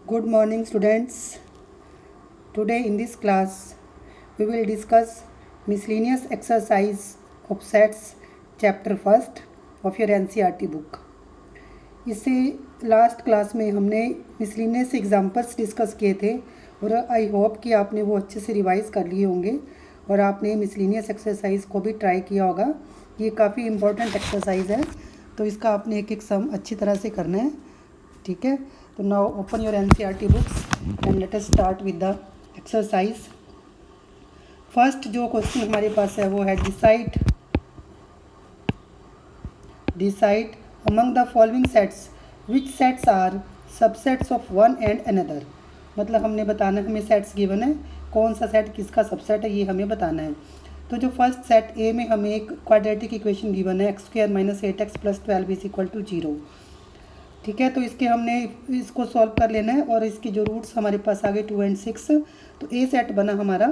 Good morning, students. Today in this class, we will discuss miscellaneous exercise of sets chapter first of your NCERT book. इससे last class में हमने miscellaneous examples discuss किए थे और I hope कि आपने वो अच्छे से रिवाइज़ कर लिए होंगे और आपने मिसलिनियस एक्सरसाइज को भी ट्राई किया होगा। ये काफ़ी इम्पोर्टेंट एक्सरसाइज है, तो इसका आपने एक एक सम अच्छी तरह से करना है। ठीक है, तो now open your NCERT books and let us start with the exercise. First जो क्वेश्चन हमारे पास है वो है decide among the following sets which sets are subsets of one and another। मतलब हमने बताना है, हमें सेट्स गिवन है, कौन सा सेट किसका सबसेट है ये हमें बताना है। तो जो फर्स्ट सेट ए में हमें एक क्वाड्रेटिक इक्वेशन गिवन है x² - 8x + 12 = 0। ठीक है, तो इसके हमने इसको सॉल्व कर लेना है और इसकी जो रूट्स हमारे पास आ गए 2 और 6। तो ए सेट बना हमारा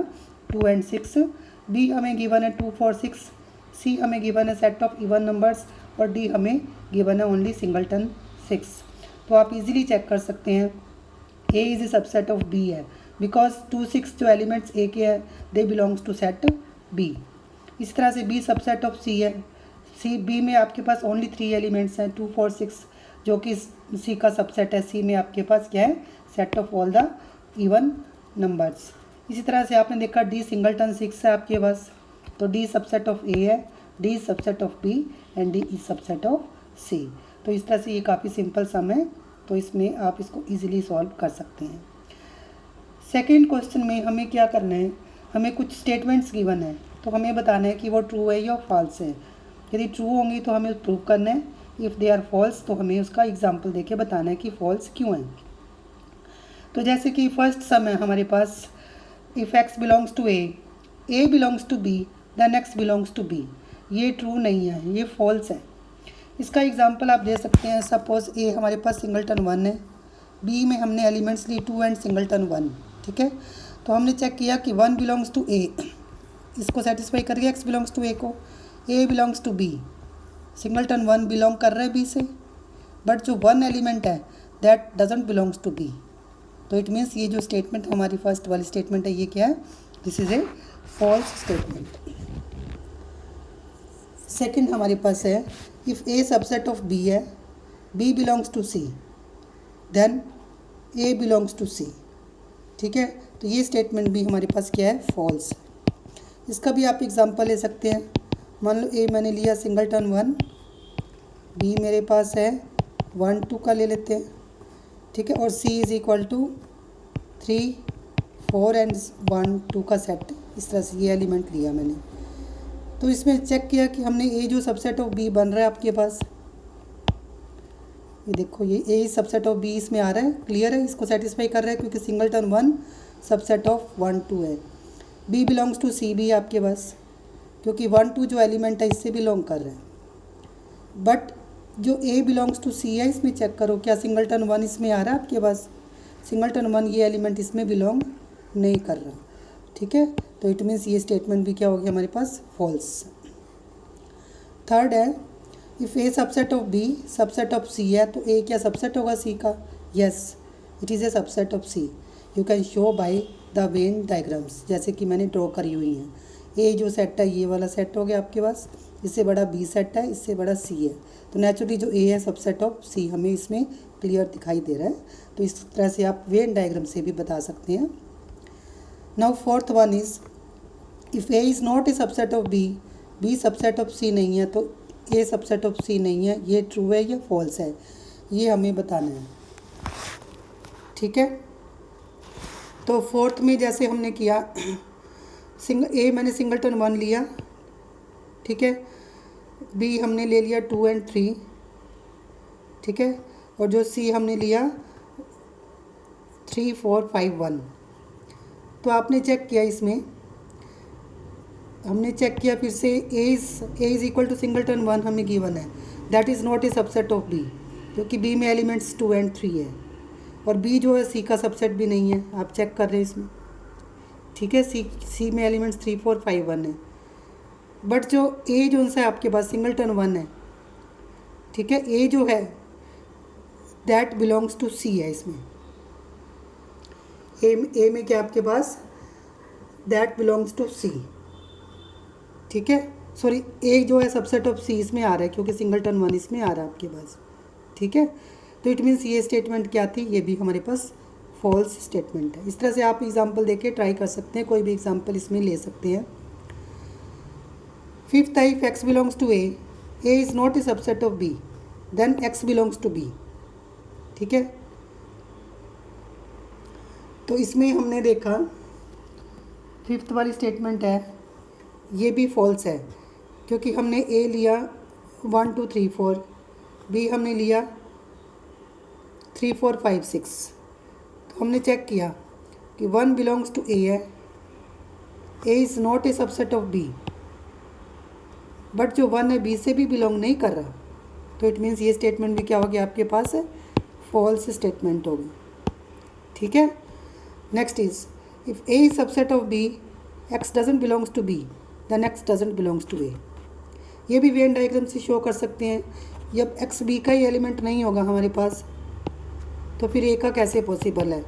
2 और 6, बी हमें गिवन है 2, 4, 6, सी हमें गिवन है सेट ऑफ इवन नंबर्स और डी हमें गिवन है ओनली सिंगलटन 6। तो आप इजीली चेक कर सकते हैं A is a subset of B है, बिकॉज 2, 6 जो एलिमेंट्स ए के हैं they belongs to set B. इस तरह से बी सबसेट ऑफ सी है, सी बी में आपके पास ओनली 3 एलिमेंट्स हैं 2, 4, 6 जो कि सी का सबसेट है। सी में आपके पास क्या है, set of all the even numbers. इसी तरह से आपने देखा डी सिंगलटन 6 है आपके पास, तो डी सबसेट ऑफ ए है, D subset of B and D is subset of C. तो इस तरह से ये काफ़ी सिंपल सम है, तो इसमें आप इसको इजीली सॉल्व कर सकते हैं। सेकंड क्वेश्चन में हमें क्या करना है, हमें कुछ स्टेटमेंट्स गिवन है, तो हमें बताना है कि वो ट्रू है या फॉल्स है। यदि ट्रू होंगी तो हमें प्रूव करना है, इफ़ दे आर फॉल्स तो हमें उसका एग्जाम्पल देके बताना है कि फॉल्स क्यों है। तो जैसे कि फर्स्ट सम है हमारे पास, if X belongs to A belongs to B then x belongs to B. ये ट्रू नहीं है, ये फॉल्स है। इसका एग्जांपल आप दे सकते हैं, सपोज ए हमारे पास सिंगलटन 1 है, बी में हमने एलिमेंट्स ली 2 एंड सिंगलटन 1। ठीक है, तो हमने चेक किया कि 1 बिलोंग्स टू ए, इसको सेटिस्फाई करके एक्स बिलोंग्स टू ए को, A belongs to B, singleton 1 belong कर रहा है बी से, बट जो 1 एलिमेंट है that doesn't belongs to B. तो इट मीन्स ये जो स्टेटमेंट हमारी फर्स्ट वाली स्टेटमेंट है ये क्या है, this is a false statement. Second हमारे पास है, if A subset of B है, B belongs to C then A belongs to C. ठीक है, तो ये स्टेटमेंट भी हमारे पास क्या है, फॉल्स। इसका भी आप एग्जांपल ले सकते हैं। मान लो ए मैंने लिया सिंगलटन 1, बी मेरे पास है 1, 2 का ले लेते हैं। ठीक है, और सी इज़ इक्वल टू 3, 4 एंड 1, 2 का सेट। इस तरह से ये एलिमेंट लिया मैंने, तो इसमें चेक किया कि हमने ए जो सबसेट ऑफ बी बन रहा है आपके पास, ये देखो ये ए सबसेट ऑफ बी इसमें आ रहा है, क्लियर है, इसको सेटिस्फाई कर रहा है क्योंकि सिंगलटन 1 सबसेट ऑफ 1, 2 है। बी बिलोंग्स टू सी भी आपके पास, क्योंकि 1, 2 जो एलिमेंट है इससे बिलोंग कर रहा है। बट जो ए बिलोंग्स टू सी है इसमें चेक करो क्या सिंगलटन 1 इसमें आ रहा है आपके पास, सिंगलटन 1 ये एलिमेंट इसमें बिलोंग नहीं कर रहा। ठीक है, तो इट मीन्स ये स्टेटमेंट भी क्या होगी हमारे पास, फॉल्स। थर्ड है, if A subset of B subset of C है, तो ए क्या सबसेट होगा सी का, yes it is a subset of C. You can show by the Venn diagrams, जैसे कि मैंने ड्रॉ करी हुई हैं। ए जो सेट है ये वाला सेट हो गया आपके पास, इससे बड़ा बी सेट है, इससे बड़ा सी है, तो नेचुरली जो ए है सबसेट ऑफ सी हमें इसमें क्लियर दिखाई दे रहा है। तो इस तरह से आप वेन डायग्राम से भी बता सकते हैं। Now fourth one is, if A is not a subset of B, B subset of C नहीं है, तो ए सबसेट ऑफ सी नहीं है, ये ट्रू है या फॉल्स है, ये हमें बताना है। ठीक है, तो फोर्थ में जैसे हमने किया, ए मैंने सिंगलटन 1 लिया, ठीक है, बी हमने ले लिया 2 एंड 3, ठीक है, और जो सी हमने लिया 3, 4, 5, 1। तो आपने चेक किया, इसमें हमने चेक किया फिर से, A is equal to singleton 1 हमें गिवन है, that is not a subset of B, क्योंकि बी में एलिमेंट्स 2 एंड 3 है, और बी जो है सी का सबसेट भी नहीं है, आप चेक कर रहे हैं इसमें। ठीक है, सी में एलिमेंट्स 3, 4, 5, 1 है, बट जो ए जो है आपके पास सिंगलटन 1 है। ठीक है, ए जो है दैट बिलोंग्स टू सी है इसमें, ए में क्या आपके पास, दैट बिलोंग्स टू सी, ठीक है। सॉरी, ए जो है सबसेट ऑफ सी इसमें आ रहा है क्योंकि सिंगलटन वन इसमें आ रहा है आपके पास, ठीक है। तो इट मीन्स ये स्टेटमेंट क्या थी, ये भी हमारे पास फॉल्स स्टेटमेंट है। इस तरह से आप एग्जांपल देके ट्राई कर सकते हैं, कोई भी एग्जांपल इसमें ले सकते हैं। फिफ्थ है, if x belongs to A is not a subset of B then x belongs to B, ठीक है। तो इसमें हमने देखा फिफ्थ वाली स्टेटमेंट है, ये भी फॉल्स है क्योंकि हमने ए लिया 1 2 3 4, बी हमने लिया 3 4 5 6। तो हमने चेक किया कि 1 बिलोंग्स टू ए है, A is not a subset of B, but जो 1 है बी से भी बिलोंग नहीं कर रहा, तो इट मीन्स ये स्टेटमेंट भी क्या होगी आपके पास है, फॉल्स स्टेटमेंट होगी, ठीक है। Next is if A is subset of B x doesn't belongs to B then x doesn't belongs to A. ये भी वेन डायग्राम से शो कर सकते हैं। जब एक्स बी का ही एलिमेंट नहीं होगा हमारे पास तो फिर ए का कैसे पॉसिबल है।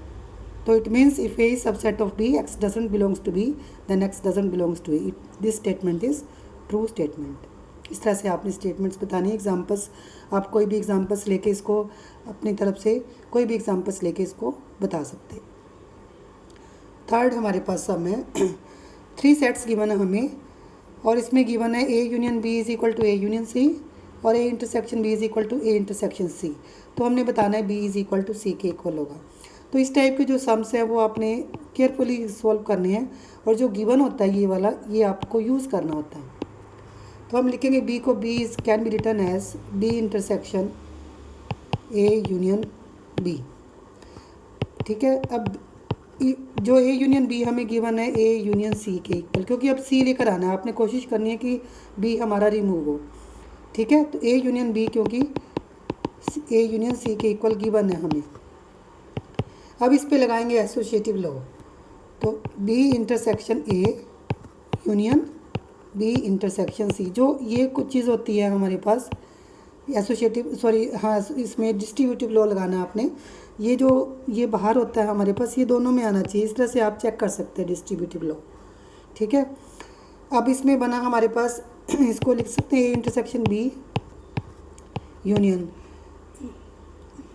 तो it means if A is subset of B x doesn't belongs to B then x doesn't belongs to A, this statement is true statement. इस तरह से आपने स्टेटमेंट्स बताने, एग्जाम्पल्स आप कोई भी एग्जाम्पल्स लेके इसको अपनी तरफ से कोई भी एग्जाम्पल्स लेके इसको बता सकते हैं। थर्ड हमारे पास सम है 3 सेट्स गिवन है हमें, और इसमें गिवन है A union B is equal to A union C और A intersection B is equal to A intersection C. तो हमने बताना है B is equal to C के इक्वल होगा। तो इस टाइप के जो सम्स हैं वो आपने केयरफुली सॉल्व करने हैं, और जो गिवन होता है ये वाला ये आपको यूज़ करना होता है। तो हम लिखेंगे बी को, B is can be written as B intersection A union B, ठीक है। अब जो ए यूनियन बी हमें गिवन है ए यूनियन सी के इक्वल, क्योंकि अब सी लेकर आना है, आपने कोशिश करनी है कि बी हमारा रिमूव हो, ठीक है। तो ए यूनियन बी क्योंकि ए यूनियन सी के इक्वल गिवन है हमें। अब इस पे लगाएंगे एसोसिएटिव लॉ। तो B intersection A union B intersection C, जो ये कुछ चीज़ होती है हमारे पास एसोसिएटिव, सॉरी हाँ, इसमें डिस्ट्रीब्यूटिव लॉ लगाना आपने। ये जो ये बाहर होता है हमारे पास, ये दोनों में आना चाहिए। इस तरह से आप चेक कर सकते हैं डिस्ट्रीब्यूटिव लॉ, ठीक है। अब इसमें बना हमारे पास इसको लिख सकते हैं ए इंटरसेक्शन बी यूनियन,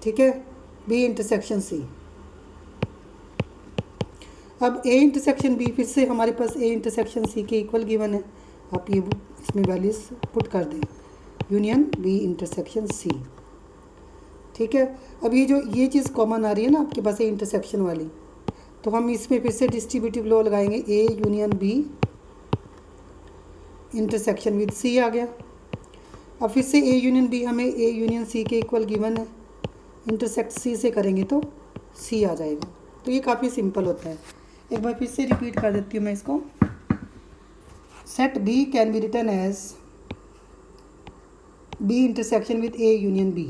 ठीक है, बी इंटरसेक्शन सी। अब ए इंटरसेक्शन बी फिर से हमारे पास ए इंटरसेक्शन सी के इक्वल गिवन है। आप ये इसमें वैल्यूज पुट कर दें, यूनियन बी इंटरसेक्शन सी, ठीक है। अब ये चीज़ कॉमन आ रही है ना आपके पास ए इंटरसेक्शन वाली, तो हम इसमें फिर से डिस्ट्रीब्यूटिव लॉ लगाएंगे A union B intersection with C आ गया। अब फिर से ए यूनियन बी हमें ए यूनियन सी के इक्वल गिवन है, इंटरसेक्ट सी से करेंगे तो सी आ जाएगा। तो ये काफ़ी सिंपल होता है। एक बार फिर से रिपीट कर देती हूँ मैं इसको। Set B can be written as B intersection with A union B.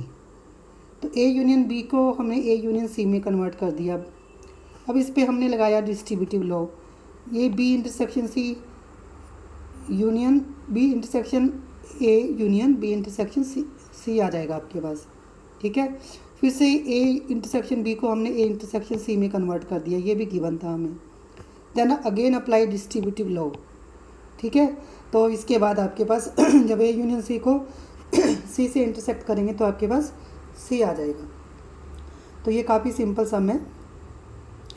तो ए यूनियन बी को हमने ए यूनियन सी में कन्वर्ट कर दिया। अब इस पे हमने लगाया डिस्ट्रीब्यूटिव लॉ, ये B intersection C union B intersection A union B intersection C आ जाएगा आपके पास, ठीक है। फिर से ए इंटरसेक्शन बी को हमने ए इंटरसेक्शन सी में कन्वर्ट कर दिया, ये भी गिवन था हमें। Then again apply distributive law, ठीक है। तो इसके बाद आपके पास जब ए यूनियन सी को सी से इंटरसेक्ट करेंगे तो आपके पास सी आ जाएगा। तो ये काफ़ी सिंपल सम है।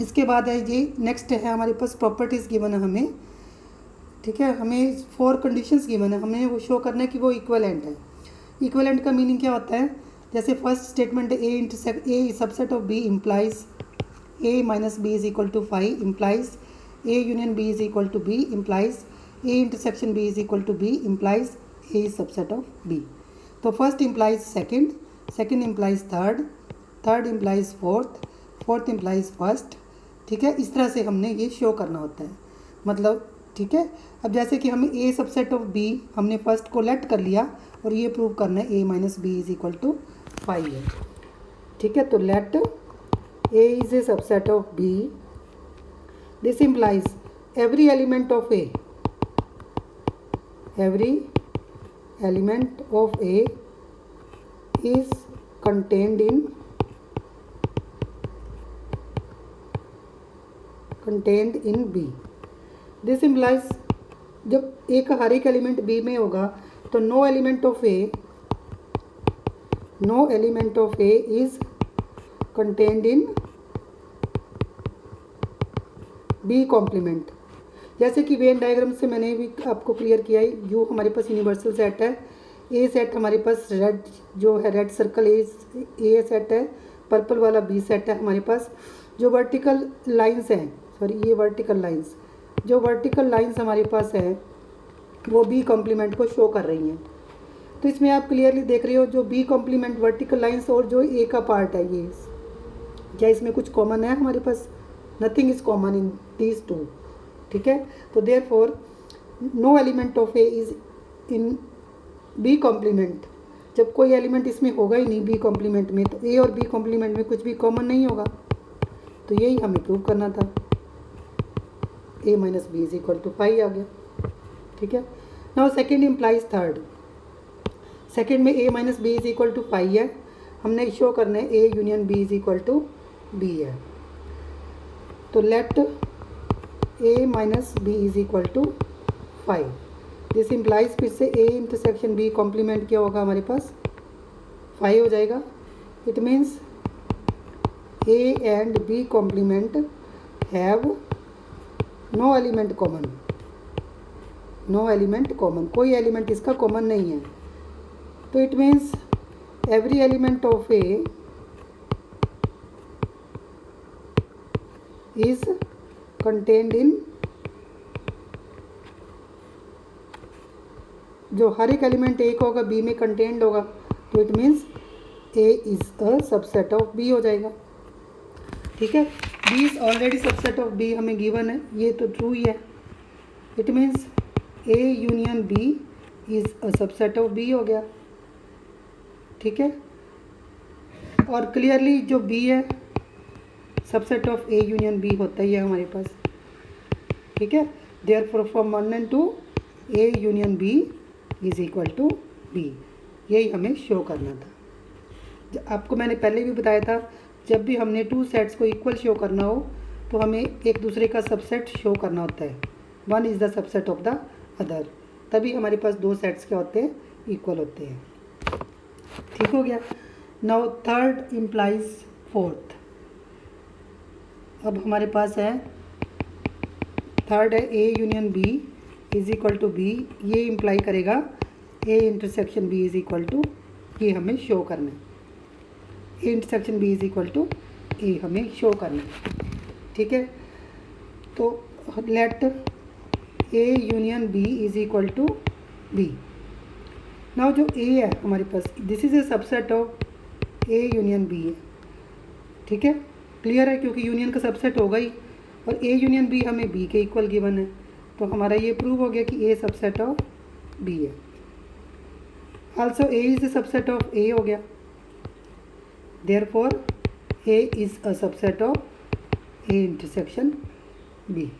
इसके बाद है ये नेक्स्ट है हमारे पास प्रॉपर्टीज़ गिवन है हमें, ठीक है। हमें 4 कंडीशंस गिवन है, हमें वो शो करना है कि वो इक्वलेंट है। इक्वलेंट का मीनिंग क्या होता है, जैसे फर्स्ट स्टेटमेंट है A subset of B implies A minus B is equal to 5 implies A union B is equal to B implies A intersection B is equal to B implies A is subset of B. तो first implies second, second implies third, third implies fourth, fourth implies first, ठीक है। इस तरह से हमने ये show करना होता है, मतलब ठीक है। अब जैसे कि हमें ए सबसेट ऑफ बी हमने फर्स्ट को लेट कर लिया और ये प्रूव करना है A minus B is equal to 5 है, ठीक है। तो let A is A subset of B, this implies every element of A, every element of A is contained in contained in B. This implies जब A का हर एक element B में होगा तो no element of A is contained in B complement. जैसे कि Venn diagram से मैंने भी आपको क्लियर किया है, यू हमारे पास यूनिवर्सल सेट है, ए सेट हमारे पास रेड जो है रेड सर्कल ए सेट है, पर्पल वाला बी सेट है हमारे पास। जो वर्टिकल लाइंस हैं, सॉरी ये वर्टिकल लाइंस, जो वर्टिकल लाइंस हमारे पास है वो बी कॉम्प्लीमेंट को शो कर रही हैं। तो इसमें आप क्लियरली देख रहे हो जो बी कॉम्प्लीमेंट वर्टिकल लाइंस और जो ए का पार्ट है ये, क्या इसमें कुछ कॉमन है हमारे पास? Nothing is common in these two. ठीक है, तो therefore no element of A is in B complement. जब कोई एलिमेंट इसमें होगा ही नहीं बी कॉम्प्लीमेंट में, तो ए और बी कॉम्प्लीमेंट में कुछ भी कॉमन नहीं होगा। तो यही हमें प्रूव करना था। A minus B is equal to 5 आ गया। ठीक है, now second implies third. Second में A minus B is equal to 5 है, हमने शो करना है A union B is equal to B है। तो let A minus B is equal to 5। This implies फिर से ए इंटरसेक्शन बी कॉम्प्लीमेंट क्या होगा हमारे पास? 5 हो जाएगा। It means A and B complement have no element common. No element common, कोई एलिमेंट इसका कॉमन नहीं है। तो it means every element of A is contained in, जो हर एक एलिमेंट ए का होगा बी में कंटेन्ड होगा। तो it means A is a subset of B हो जाएगा। ठीक है, B is already subset of B हमें गिवन है, ये तो ट्रू ही है। It means A union B is a subset of B हो गया। ठीक है, और क्लियरली जो बी है subset of A union B होता ही है हमारे पास। ठीक है, therefore from 1 and 2 A union B is equal to B, यही हमें शो करना था। आपको मैंने पहले भी बताया था, जब भी हमने 2 सेट्स को इक्वल शो करना हो तो हमें एक दूसरे का सबसेट शो करना होता है। 1 is the subset of the other, तभी हमारे पास 2 सेट्स क्या होते हैं? इक्वल होते हैं। ठीक हो गया। Now third implies fourth. अब हमारे पास है थर्ड है A union B is equal to B, ये इम्प्लाई करेगा A intersection B is equal to, ये हमें शो करना है। A intersection B is equal to A हमें शो करना है। ठीक है, तो let A union B is equal to B. Now जो ए है हमारे पास, this is A subset of A union B है। ठीक है, क्लियर है, क्योंकि यूनियन का सबसेट होगा ही, और ए यूनियन बी हमें बी के इक्वल गिवन है, तो हमारा ये प्रूव हो गया कि ए सबसेट ऑफ बी है। Also A is A subset of A हो गया, therefore A is a subset of A intersection B.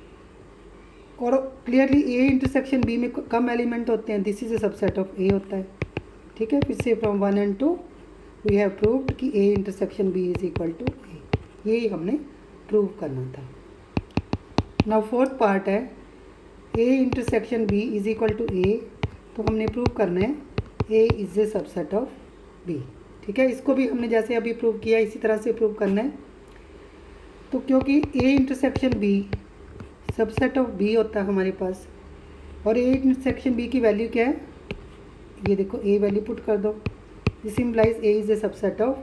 और क्लियरली ए इंटरसेक्शन बी में कम एलिमेंट होते हैं, this is A subset of A होता है। ठीक है, फिर से from 1 and 2 we have proved कि A intersection B is equal to A, यही हमने प्रूव करना था। नाउ फोर्थ पार्ट है A intersection B is equal to A, तो हमने प्रूव करना है A is A subset of B. ठीक है, इसको भी हमने जैसे अभी प्रूव किया इसी तरह से प्रूव करना है। तो क्योंकि A intersection B subset of B होता है हमारे पास, और ए इंटरसेक्शन बी की वैल्यू क्या है? ये देखो, ए वैल्यू पुट कर दो, this implies A is A subset of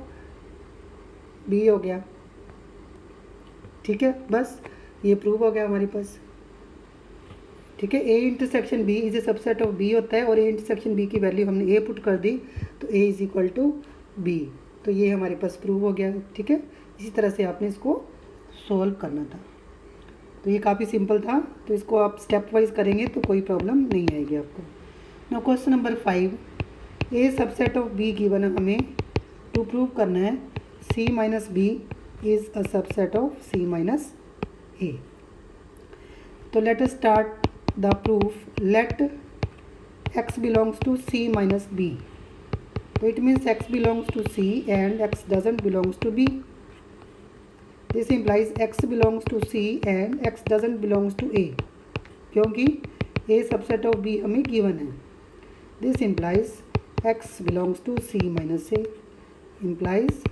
B हो गया। ठीक है, बस ये प्रूव हो गया हमारे पास। ठीक है, A intersection B is A subset of B होता है, और ए इंटरसेक्शन बी की वैल्यू हमने ए पुट कर दी, तो A is equal to B, तो ये हमारे पास प्रूव हो गया। ठीक है, इसी तरह से आपने इसको सोल्व करना था। तो ये काफ़ी सिंपल था, तो इसको आप स्टेप वाइज करेंगे तो कोई प्रॉब्लम नहीं आएगी आपको। Now question number 5, A subset of B given है हमें, टू प्रूव करना है C minus B is a subset of C minus A. तो let us start the proof. Let x belongs to c minus b, तो it means x belongs to c and x doesn't belongs to b। This implies x belongs to C and x doesn't belongs to A, क्योंकि A subset of B हमें given है। This implies x belongs to C minus A implies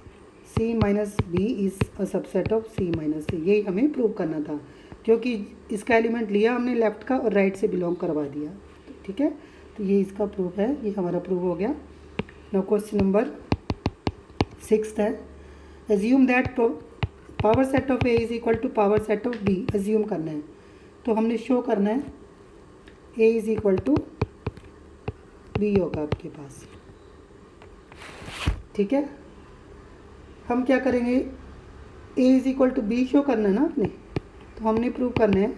C minus B is a subset of C minus A। यही हमें prove करना था, क्योंकि इसका element लिया हमने लेफ़्ट का और राइट से बिलोंग करवा दिया। ठीक है, तो ये इसका प्रूफ है, ये हमारा प्रूफ हो गया। नाउ क्वेश्चन नंबर 6 है, assume that power set of A is equal to power set of B. Assume करना है, तो हमने शो करना है A is equal to B होगा आपके पास। ठीक है, हम क्या करेंगे, A is equal to B show करना है ना आपने, तो हमने प्रूव करना है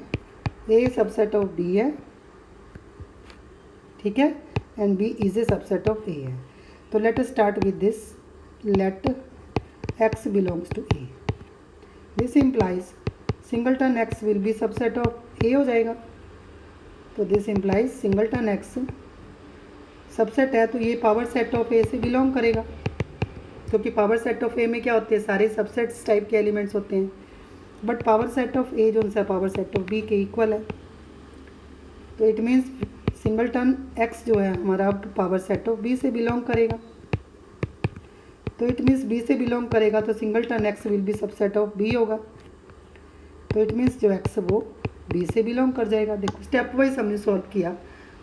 ए सबसेट ऑफ बी है, ठीक है, and B is a subset of A है। तो let us start with this, let x belongs to A. This implies singleton x will be subset of A हो जाएगा। तो this implies singleton x subset है, तो ये power set of ए से belong करेगा, क्योंकि पावर सेट ऑफ ए में क्या होते हैं, सारे सबसेट्स टाइप के एलिमेंट्स होते हैं। But power set of A जो सा पावर सेट ऑफ बी के इक्वल है, तो इट मीन्स सिंगलटन x जो है हमारा पावर सेट ऑफ बी से बिलोंग करेगा। तो इट मीन्स बी से बिलोंग करेगा, तो singleton x will be subset of B होगा। तो इट मीन्स जो x वो बी से बिलोंग कर जाएगा। देखो स्टेप वाइज हमने सॉल्व किया,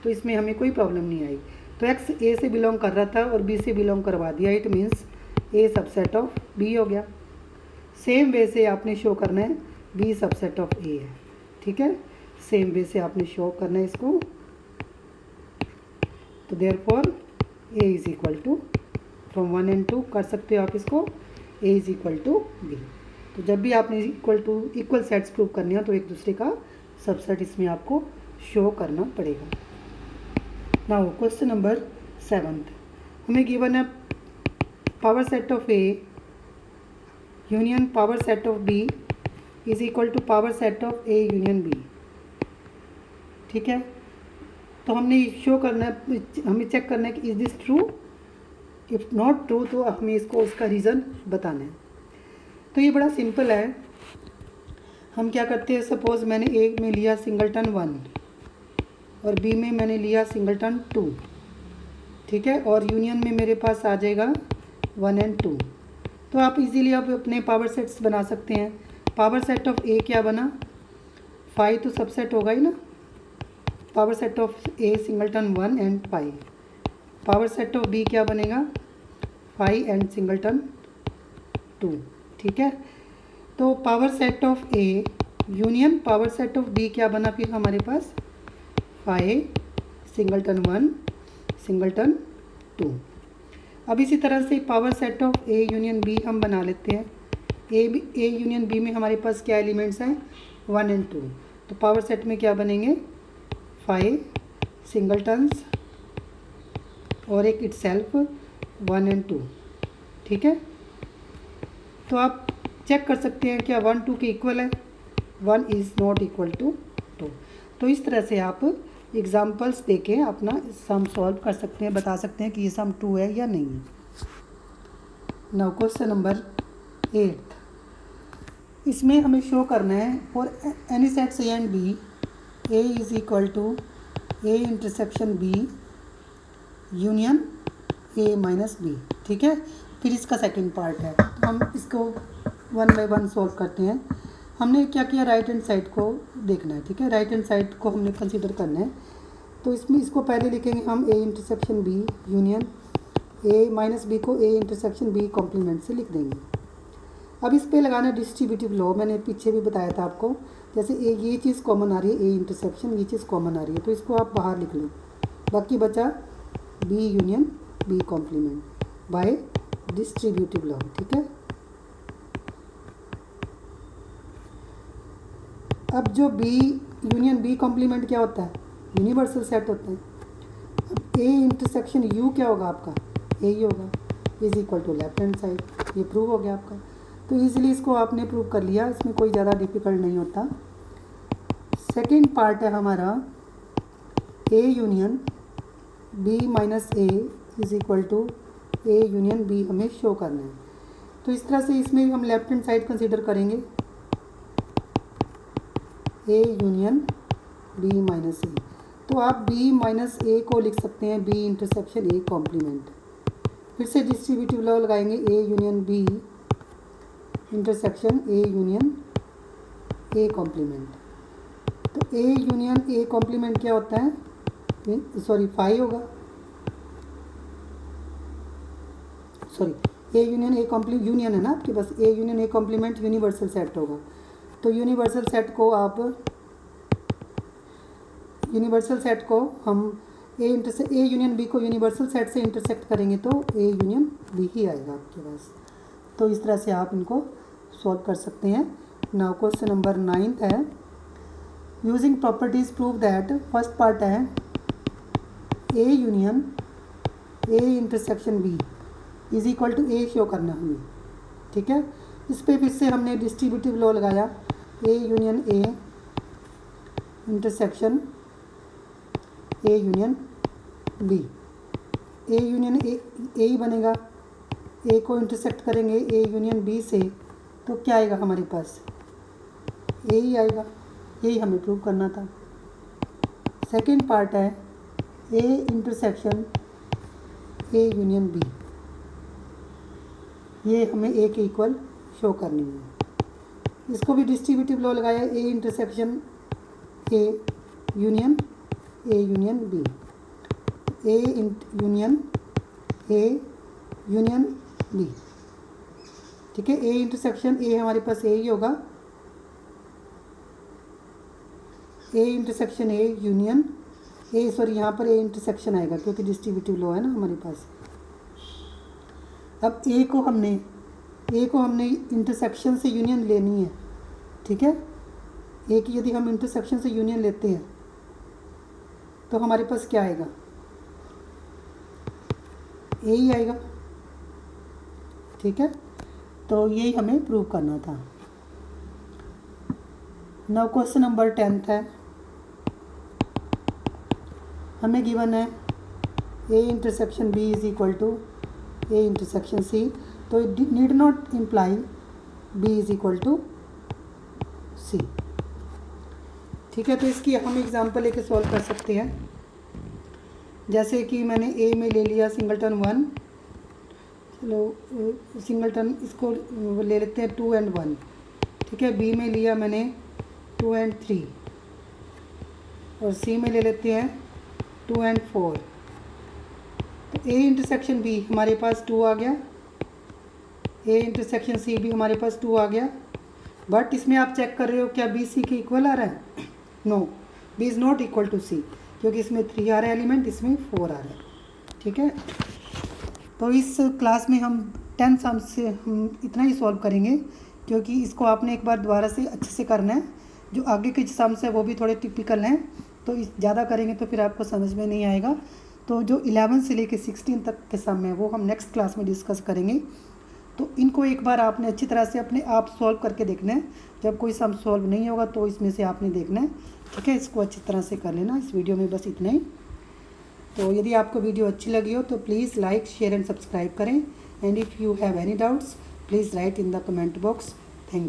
तो इसमें हमें कोई प्रॉब्लम नहीं आई। तो x ए से बिलोंग कर रहा था और बी से बिलोंग करवा दिया, it means A subset of B हो गया। सेम वे से आपने शो करना है बी सबसेट ऑफ ए है। ठीक है, सेम वे से आपने शो करना है इसको। तो therefore A is equal to, from 1 and 2 कर सकते हो आप इसको, A is equal to B. तो जब भी आपने इक्वल सेट्स प्रूव करने हो, तो एक दूसरे का सबसेट इसमें आपको शो करना पड़ेगा। नाउ क्वेश्चन नंबर 7, हमें गिवन है power set of A union power set of B is equal to power set of A union B. ठीक है, तो हमने शो करना है, हमें चेक करना है कि is this true. If not true तो हमें इसको उसका रीज़न बताना है। तो ये बड़ा सिंपल है। हम क्या करते हैं, सपोज़ मैंने ए में लिया सिंगलटन 1 और बी में मैंने लिया सिंगलटन 2। ठीक है, और यूनियन में मेरे पास आ जाएगा 1 and 2। तो आप इजीली आप अपने पावर सेट्स बना सकते हैं। पावर सेट ऑफ ए क्या बना, 5 तो सबसेट होगा ही ना। Power set of A singleton 1 and 5। Power set of B क्या बनेगा, 5 and सिंगलटन 2। ठीक है, तो power set of A union power set of B क्या बना फिर हमारे पास, 5 सिंगलटन 1 सिंगलटन 2। अब इसी तरह से power set of A union B हम बना लेते हैं। ए यूनियन बी में हमारे पास क्या एलिमेंट्स हैं, 1 and 2। तो पावर सेट में क्या बनेंगे, 5 सिंगलटन्स और एक इटसेल्फ 1 and 2। ठीक है, तो आप चेक कर सकते हैं क्या 1 2 के इक्वल है, 1 इज़ नॉट इक्वल टू 2। तो इस तरह से आप एग्जाम्पल्स देके अपना सम सॉल्व कर सकते हैं, बता सकते हैं कि ये सम 2 है या नहीं है। नाउ क्वेश्चन नंबर 8, इसमें हमें शो करना है for any sets A and B A is equal to A intersection B union A minus B. ठीक है, फिर इसका सेकंड पार्ट है, तो हम इसको 1 by 1 सॉल्व करते हैं। हमने क्या किया, राइट हैंड साइड को देखना है। ठीक है, राइट हैंड साइड को हमने कंसीडर करना है। तो इसमें इसको पहले लिखेंगे हम A intersection B union A minus B को ए इंटरसेक्शन बी कॉम्प्लीमेंट से लिख देंगे। अब इस पे लगाना डिस्ट्रीब्यूटिव लॉ, मैंने पीछे भी बताया था आपको। जैसे ये चीज़ कॉमन आ रही है, ए इंटरसेक्शन ये चीज़ कॉमन आ रही है, तो इसको आप बाहर लिख लो। बाकी बचा B union B complement by distributive law. ठीक है, अब जो बी यूनियन बी कॉम्प्लीमेंट क्या होता है, यूनिवर्सल सेट होता है। अब ए इंटरसेक्शन यू क्या होगा आपका, ए ही होगा, is equal to left hand side. ये प्रूव हो गया आपका। तो ईजिली इसको आपने प्रूव कर लिया, इसमें कोई ज़्यादा डिफिकल्ट नहीं होता। सेकेंड पार्ट है हमारा A union B minus A is equal to A union B हमें शो करना है। तो इस तरह से इसमें हम लेफ्ट हैंड साइड कंसीडर करेंगे ए यूनियन बी माइनस ए। तो आप बी माइनस ए को लिख सकते हैं बी इंटरसेक्शन ए कॉम्प्लीमेंट। फिर से डिस्ट्रीब्यूटिव लॉ लगाएंगे A union B intersection A union A complement. तो ए यूनियन ए कॉम्प्लीमेंट क्या होता है, सॉरी फाई होगा, sorry A union A complement union है ना आपके पास, A union A complement universal set होगा। तो यूनिवर्सल सेट को हम ए यूनियन बी को यूनिवर्सल सेट से इंटरसेक्ट करेंगे तो ए यूनियन बी ही आएगा आपके पास। तो इस तरह से आप इनको सॉल्व कर सकते हैं। नाउ क्वेश्चन नंबर 9 है, using properties prove that, first part है A union A intersection B is equal to A show करना हमें, ठीक है। इस पे फिर से हमने डिस्ट्रीब्यूटिव लॉ लगाया A union A intersection A union B. A union A ही बनेगा, ए को इंटरसेक्ट करेंगे ए यूनियन बी से तो क्या आएगा हमारे पास, ए ही आएगा। यही हमें प्रूव करना था। सेकेंड पार्ट है A intersection A union B, ये हमें ए के इक्वल शो करनी है। इसको भी डिस्ट्रीब्यूटिव लॉ लगाया A intersection A union B, A union B, ठीक है। ए इंटरसेक्शन ए हमारे पास ए ही होगा, ए intersection A union A, sorry यहाँ पर ए इंटरसेक्शन आएगा क्योंकि डिस्ट्रीब्यूटिव लॉ है ना हमारे पास। अब ए को हमने इंटरसेक्शन से यूनियन लेनी है, ठीक है। ए की यदि हम इंटरसेक्शन से यूनियन लेते हैं तो हमारे पास क्या आएगा, ए ही आएगा, ठीक है। तो यही हमें प्रूव करना था। नाउ क्वेश्चन नंबर 10 है, हमें गिवन है A intersection B is equal to A intersection C, तो it need not imply B is equal to C, ठीक है। तो इसकी हम एग्जांपल लेके सॉल्व कर सकते हैं। जैसे कि मैंने ए में ले लिया सिंगलटन 1, चलो सिंगलटन इसको ले लेते हैं 2 and 1, ठीक है। बी में लिया मैंने 2 and 3 और सी में ले लेते हैं 2 and 4। तो ए इंटरसेक्शन बी हमारे पास 2 आ गया, ए इंटरसेक्शन सी भी हमारे पास 2 आ गया। बट इसमें आप चेक कर रहे हो क्या बी सी के इक्वल आ रहा है, no, B is not equal to C, क्योंकि इसमें 3 आ रहा है एलिमेंट, इसमें 4 आ रहा है, ठीक है। तो इस क्लास में हम 10 सम्स से हम इतना ही सॉल्व करेंगे, क्योंकि इसको आपने एक बार दोबारा से अच्छे से करना है। जो आगे के सम्स है वो भी थोड़े टिपिकल हैं, तो इस ज़्यादा करेंगे तो फिर आपको समझ में नहीं आएगा। तो जो 11 से लेकर 16 तक के सम है वो हम नेक्स्ट क्लास में डिस्कस करेंगे। तो इनको एक बार आपने अच्छी तरह से अपने आप सॉल्व करके देखना है। जब कोई सम सॉल्व नहीं होगा तो इसमें से आपने देखना है, ठीक है। इसको अच्छी तरह से कर लेना। इस वीडियो में बस इतना ही। तो यदि आपको वीडियो अच्छी लगी हो तो please like, share and subscribe करें। And if you have any doubts please write in the comment box. Thank you.